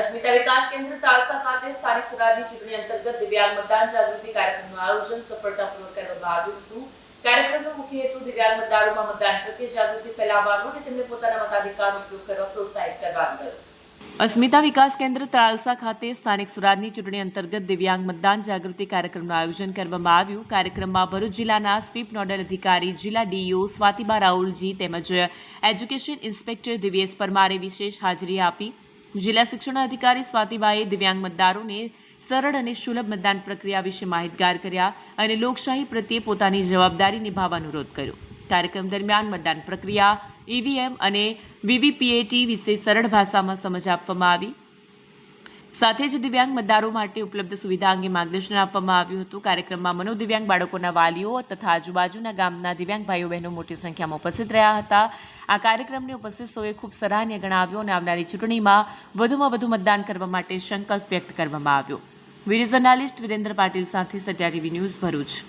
અસ્મિતા વિકાસ કેન્દ્ર તાલસા ખાતે સ્થાનિક સ્વરાજની ચૂંટણી અંતર્ગત દિવ્યાંગ મતદાન જાગૃતિ કાર્યક્રમનું આયોજન સફળતાપૂર્વક કરવામાં આવ્યું હતું। કાર્યક્રમનો મુખ્ય હેતુ દિવ્યાંગ મતદારોમાં મતદાન પ્રત્યે જાગૃતિ ફેલાવવાનો અને તેમને પોતાના મતાધિકારનો ઉપયોગ કરવા પ્રોત્સાહિત કરવાનો હતો। અસ્મિતા વિકાસ કેન્દ્ર તાલસા ખાતે સ્થાનિક સ્વરાજની ચૂંટણી અંતર્ગત દિવ્યાંગ મતદાન જાગૃતિ કાર્યક્રમનું આયોજન કરવામાં આવ્યું। કાર્યક્રમમાં ભરૂચ જિલ્લાના સ્વીપ નોડલ અધિકારી જિલ્લા ડીઈઓ સ્વાતિબા રાહુલજી તેમજ એજ્યુકેશન ઇન્સ્પેક્ટર દિવ્યેશ પરમારે વિશેષ હાજરી આપી। જિલ્લા શિક્ષણ અધિકારી સ્વાતિબાએ દિવ્યાંગ મતદારોને સરળ અને સુલભ મતદાન પ્રક્રિયા વિશે માહિતગાર કર્યા અને લોકશાહી પ્રત્યે પોતાની જવાબદારી નિભાવવા અનુરોધ કર્યો। કાર્યક્રમ દરમિયાન મતદાન પ્રક્રિયા, ઈવીએમ અને વીવીપીએટી વિશે સરળ ભાષામાં સમજ આપવામાં આવી। સાથે જ દિવ્યાંગ મતદારો માટે ઉપલબ્ધ સુવિધા અંગે માર્ગદર્શન આપવામાં આવ્યું હતું। કાર્યક્રમમાં મનોદિવ્યાંગ બાળકોના વાલીઓ તથા આજુબાજુના ગામના દિવ્યાંગ ભાઈઓ બહેનો મોટી સંખ્યામાં ઉપસ્થિત રહ્યા હતા। આ કાર્યક્રમને ઉપસ્થિત સૌએ ખૂબ સરાહનીય ગણાવ્યો અને આવનારી ચૂંટણીમાં વધુમાં વધુ મતદાન કરવા માટે સંકલ્પ વ્યક્ત કરવામાં આવ્યો। વિડીયો જર્નાલિસ્ટ વિરેન્દ્ર પાટીલ સાથે સત્યા ટીવી ન્યૂઝ ભરૂચ।